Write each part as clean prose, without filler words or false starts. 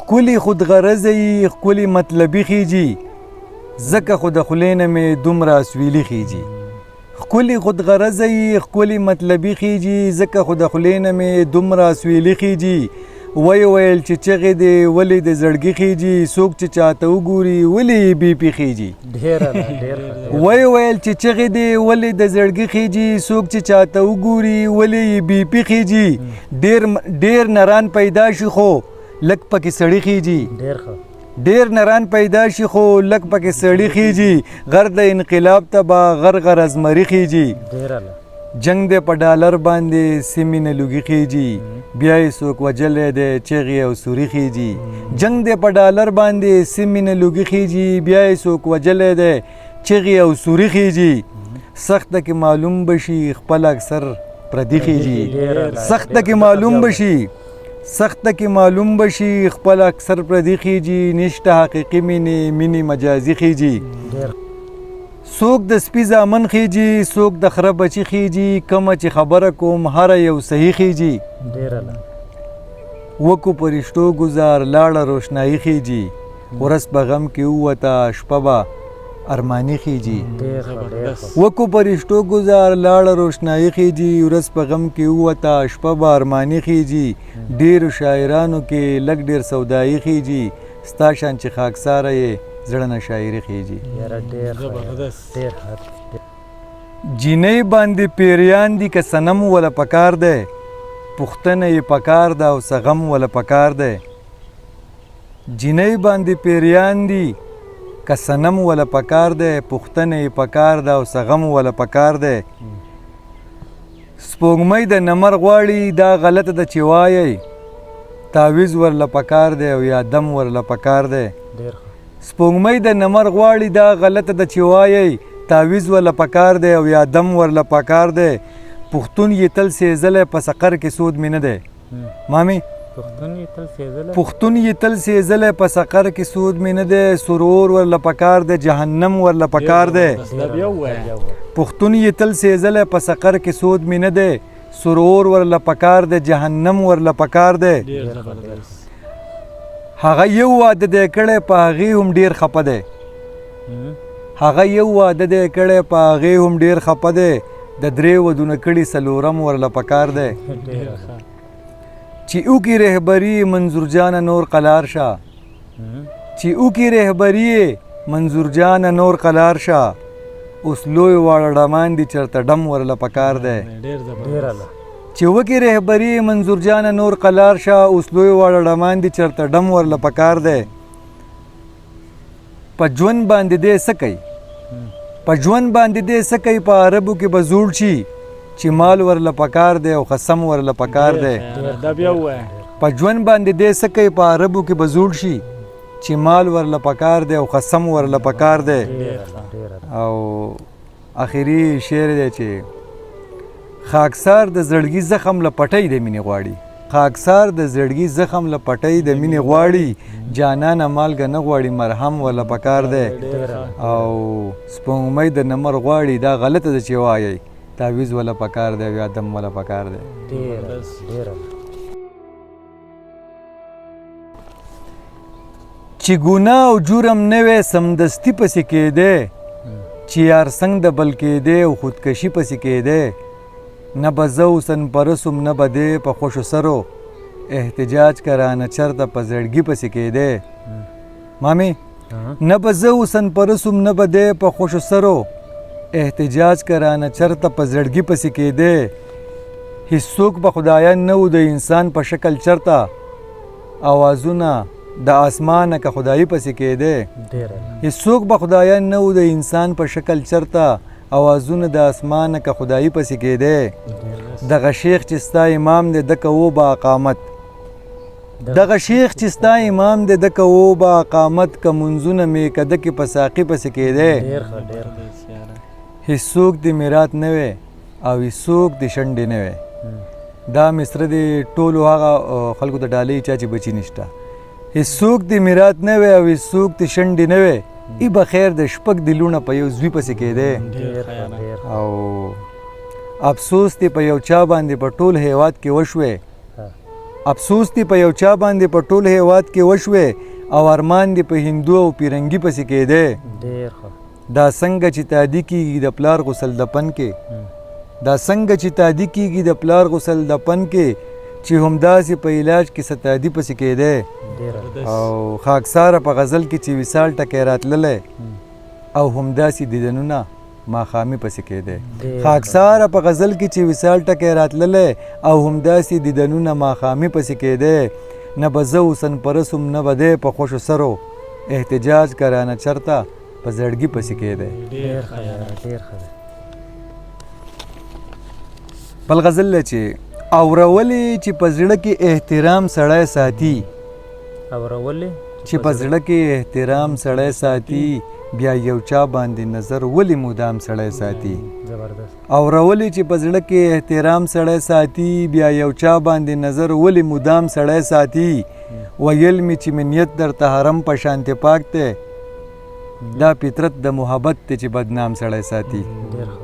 ښکلي خود غرضه یي ښکلي مطلبي خیجي ځکه خو د خولې نه مې دومره اسویلي خیجي ښکلي خود غرضه یي ښکلي مطلبي خیجي ځکه خو د خولې نه مې دومره اسویلي خیجي ویل چې چغې دې ولې د زړګي خیجي څوک چې چاته وګوري ولې یې بي پي خیجي ویل چې چغې دې ولې د زړګي خیجي څوک چې چاته وګوري ولې یې بي پي خیجي ډېر نران پیدا شي خو لږ پکې سړي خیجي ډېر نران پیدا شي خو لږ پکې سړي خیجي غر د انقلاب ته به غر ازمري خیجي جنگ دې په ډالر باندې سیمې نه لوګي خیجي بیا یې څوک وجلی دی چغې او سوري خیجي جنگ دې په ډالر باندې سیمې نه لوګي خیجي بیا یې څوک وجلی دی چغې او سوري خیجي سخته کې معلوم بشي خپل اکثر پردي خیجي سخته کې معلوم بشي خپل اکثر پردي خیجي نشته حقیقي مینې مجازي خیجي څوک د سپي زامن خیجي څوک د خره بچي خیجي کومه چې خبره کوم هره یو صحیح خیجي وکو پرشتو گزار لاړه روشنایي خیجي ورځ په غم کې ووته شپه به ارماني خیجي وکو پرشتو گزار لاړه روشنایي خیجي ورځ په غم کې ووته شپه به ارماني خیجي ډېرو شاعرانو کې لږ ډېر سودایي خیجي ستا شان چې خاکساره یې زړه نه شاعري خیجي جینۍ باندې پیریان دي که صنم وله پکار دی پوښتنه یې پکار ده او څه غم وله پکار دی جینۍ باندې پیریان دي که صنم وله پکار دی پوښتنه یې پکار ده او څه غم وله پکار دی سپوږمۍ د نمر غواړي دا غلطه ده چې وایي تعویض ورله پکار دی او یا دم ورله پکار دی سپوږمۍ د نمر غواړي دا غلطه ده چې وایي تعویض ورله پکار دی او یا دم ورله پکار دی پښتون یې تل سېزلی په سقر کې سود مې نه دی مامي پښتون یې تل سېزلی په سقر کې سود مې نه دی سرور ورله پکار دی جهنم ورله پکار دی پښتون یې تل سېزلی په سقر کې سود مې نه دی سرور ورله پکار دی جهنم ورله پکار دی هغه یو واده دی کړی په هغې هم ډېر خفه دی هغه یو واده دی کړی په هغې هم ډېر خفه دی د درې ودونه کړي څلورم ورله پکار دی چې اوکي رهبري منظور جانه نور قلار شه چې اوکي رهبري منظور جانه نور قلار شه اوس لوی واړه ډمان دي چېرته ډم ورله پکار دی چې وکي رهبري منظور جانه نور قلار شه اوس لوی واړه ډمان دي چېرته ډم ورله پکار دی په ژوند باندې دی څه کوي په ژوند باندې دی څه کوي په عربو کې به زوړ شي چې مال ورله پکار دی او قسم ورله پکار دی په ژوند باندې دی څه کوي په عربو کې به زوړ شي چې مال ورله پکار دی او قسم ورله پکار دی او آخري شعر دی چې خاکسار د زړګي زخم له پټۍ د مینې غواړي خاکسار د زړګي زخم له پټۍ د مینې غواړي جانانه مالګه نه غواړي مرهم ورله پکار دی او سپوږمۍ د نمر غواړي دا غلطه ده چې وایي تعویض ولا پکار دی یا دم ولا پکار دی چې ګناه او جرم نه وی سمدستي پسې کېدی چې یار څنګ د بل کېدی او خودکشي پسې کېدی نه به زه اوسن پرسم نه به دی په خوشو سرو احتجاج کرانه چرته په زړګي پسې کېدی مامي نه به زه اوسن پرسم نه به دی په خوشو سرو احتجاج کرانه چرته په زړګي پسې کېدی هیڅوک به خدایان نه و د انسان په شکل چرته اوازونه د اسمانه که خدایي پسې کېدی هیڅوک به خدایان نه و د انسان په شکل چرته اوازونه د اسمانه که خدایي پسې کېدی دغه شیخ چې ستا امام دی دکه و به اقامت دغه شیخ چې ستا امام دی دکه و به اقامت که منځونه مې که دکې په ساقي پسې کېدی هیڅوک د میرات نه وی او هیڅوک د شنډې نه وی دا مصره د ټولو هغه خلکو د ډالۍ چا چې بچي نشته هیڅوک د میرات نه وی او هیڅوک د شنډې نه وی ای به خیر د شپږ دلونه په یو زوی پسې کېدی او افسوس دی په یو چا باندې په ټول هیواد کې وشوې افسوس دی په یو چا باندې په ټول هیواد کې وشوې او ارمان دی په هندو او پیرنګي پسې کېدی. ډېر ښه. دا څنګه چې تادي کېږي د پلار غسل دفن کې، دا څنګه چې تادي کېږي د پلار غسل دفن کې، چې همداسې په علاج کې ستادي پسې کېدی. او خاکساره په غزل کې چې وصال ټکی راتللی او همداسې دیدنونه ماښامي پسې کېدی. خاکساره په غزل کې چې وصال ټکی راتللی او همداسې دیدنونه ماښامي پسې کېدی. نه به زه حسن پرست وم نه به دی په خوشو سرو، احتجاج کرانه چرته په زړګي پسې کېدی. ډېر ښه ډېر ښه. بل غزل دی چې اورولې چې په زړه کې احترام سړی ساتي، اورولې چې په زړه کې احترام سړی ساتي، بیا یو چا باندې نظر ولې مدام سړی ساتي. زبردست. اورولې چې په زړه کې احترام سړی ساتي، بیا یو چا باندې نظر ولې مدام سړی ساتي. ویل مې چې منیت درته حرم په شانتې پاک دی، دا فطرت د محبت دی چې بدنام سړی ساتي. ډېر ښه.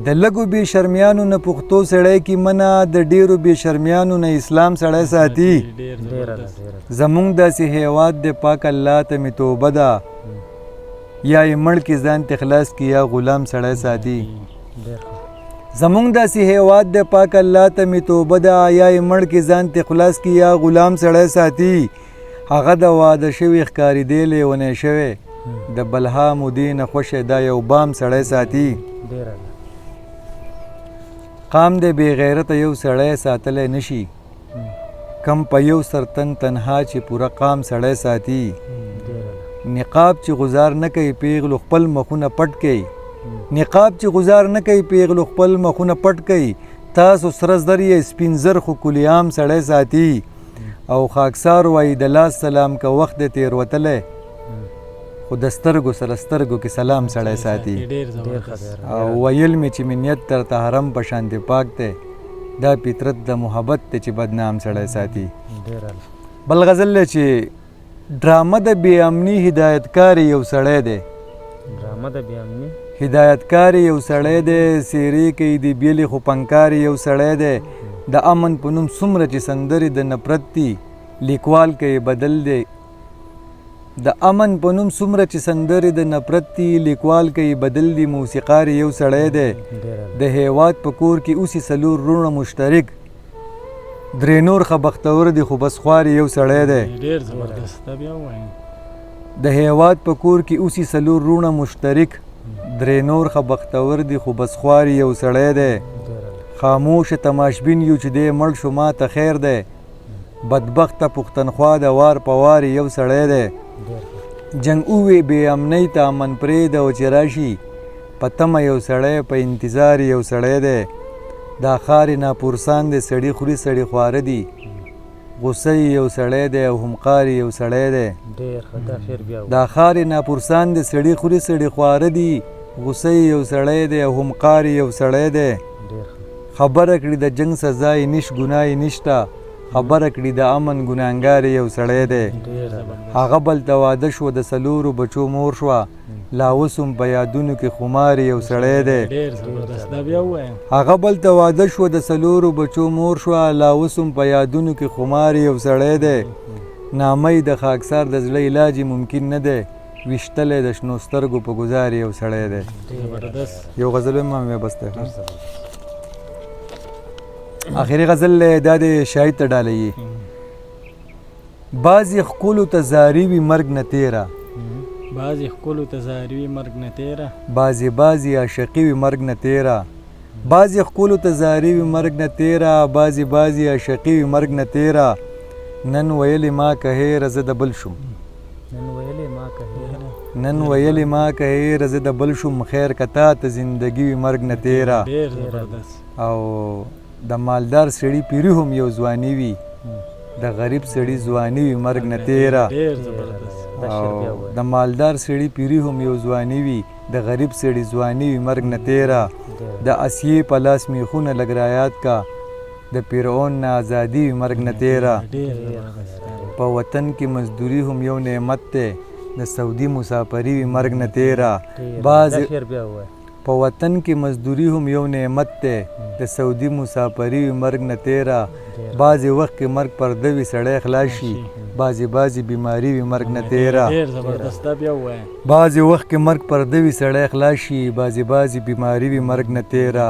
د لږو بې شرمیانو نه پښتو سړی کې منه، د ډېرو بې شرمیانو نه اسلام سړی ساتي. زمونږ داسې هیواد دی پاک الله ته مې توبه ده، یا یې مړ کې ځان ته خلاص کې یا غلام سړی ساتي. زمونږ داسې هیواد دی پاک الله ته مې توبه ده، یا یې مړ کې ځان ته خلاص کې یا غلام سړی ساتي. هغه د واده شوي ښکارېدی لیونی شوی، د بلها مودې نه خوښی دا یو بام سړی ساتي. قام دی بې غیرته یو سړی ساتلی نشي، کم په یو سرتن تنها چې پوره قام سړی ساتي. نقاب چې غزار نه کوي پیغلو خپل مخونه پټ کوي، نقاب چې غزار نه کوي پیغلو خپل مخونه پټ کوي. تاسو سره زر یې سپین زر خو کلیام سړی ساتي. او خاکسار وایي د لاس سلام که وخت دی تېروتلی، خو د سترګو سره سترګو کې سلام سړی ساتي. او ویل مې چې منیت درته حرم په شانتې پاک دی، دا فطرت د محبت دی چې بدنام سړی ساتي. بل غزل دی چې ډرامه د بې امني هدایتکار یو سړی دی، ډرامه د بې امني هدایتکار یو سړی دی، سیرې کوي د بیلې خو پنکار یو سړی دی. د امن په نوم څومره چې سندرې د نفرت دي، لیکوال کوي بدل دی. د امن په نوم څومره چې سندرې د نفرت دي، لیکوال کوي بدل دی. موسیقار یو سړی دی، د هیواد په کور کې اوسي څلور وروڼه مشترک، درې نور ښه بختور دي خو بس خوار یو سړی دی. د هیواد په کور کې اوسي څلور وروڼه مشترک، درې نور ښه بختور دي خو بس خوار یو سړی دی. خاموش تماشبین یو چې دی مړ شو ما ته خیر دی، بدبخته پښتنخوا د وار په وار یو سړی دی. جنګ اوې بې امنۍ ته امن پرېږده او چې راشي په تمه یو سړی په انتظار یو سړی دی. دا ښار یې ناپورسان دی سړي خوري سړي خواره دي، غصه یو سړی دی او همقار یو سړی دی. دا ښار یې ناپورسان دی سړي خوري سړي خواره دي، غصه یو سړی دی او همقار یو سړی دی. خبره کړي د جنګ سزا یې نش ګناه یې نشته، خبره کړي د امن ګناهګار یو سړی دی. هغه بل ته واده شوه د څلورو بچو مور شوه، لا اوس هم په یادونو کې خمار یو سړی دی. هغه بل ته واده شوه د څلورو بچو مور شوه، لا اوس هم په یادونو کې خمار یو سړی دی. نامۍ د خاکسار د زړه علاج ممکن نه دی، ویشتلی د شنو سترګو په ګزار یو سړی دی. یو غزل هم بس دی. آخري غزل دا د شاهد ته ډالۍ. بعضې ښکلو ته زاري وي مرګ نه تېره، بعضې ښکلو ته زاري وي مرګ نه تېره، بعضې عاشقي وي مرګ نه تېره. بعضې ښکلو ته زاري وي مرګ نه تېره، بعضې عاشقي وي مرګ نه تېره. نن ویلې ما که هېره زه د بل شوم، نن ویلې ما که هېره زه د بل شوم، خیر که تا ته زندګي وي مرګ نه تېره. او د مالدار سړي پیري هم یو ځواني وي، د غریب سړي ځواني وي مرګ نه تېره. او د مالدار سړي پیري هم یو ځواني وي، د غریب سړي ځواني وي مرګ نه تېره. د اسیې په لاس میخونه لږ رایاد کا، د فرعون نه ازادي وي مرګ نه تېره. په وطن کې مزدوري هم یو نعمت دی، د سعودي مسافري وي مرګ نه تېره. په وطن کې مزدوري هم یو نعمت دی، د سعودي مسافري وي مرګ نه تېره. بعضې وخت کې مرګ پرده وي سړی خلاص شي بعضې بیماري وي مرګ نه تیره ډېر زبردست دا بیا ووایه بعضې وخت کې مرګ پرده وي سړی خلاص شي بعضې بیماري وي مرګ نه تیره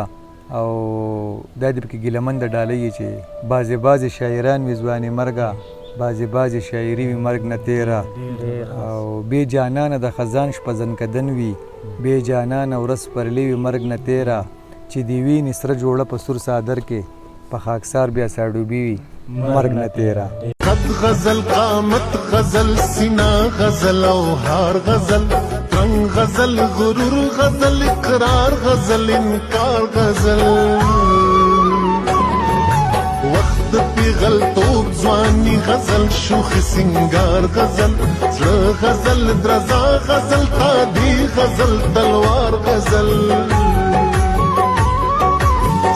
او دا دې پکې ګیلهمن د ډالۍ چې بعضې شاعران وي ځوانې مرګه بعضې شاعري وي مرګ نه تیره او بې جانانه د خزان شپه زنکدن وي بې جانانه ورځ پرلې وي مرګ نه تیره چې دې ویني سره جوړه په سور صادر کې په خاکسار بیا ساډوبي وي مرګ نه تیره قد غزل قامت غزل سینا غزل او هار غزل رنگ غزل غرور غزل اقرار غزل انکار غزل وقت پیغل توب ځواني غزل شوخ سنگار غزل زړه غزل درزا غزل تادي غزل تلوار غزل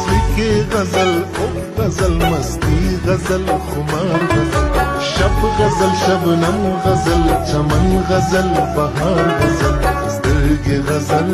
سلیکې غزل غزل مستی غزل خمار غزل شب غزل شبنم غزل چمن غزل بهار غزل سترګې غزل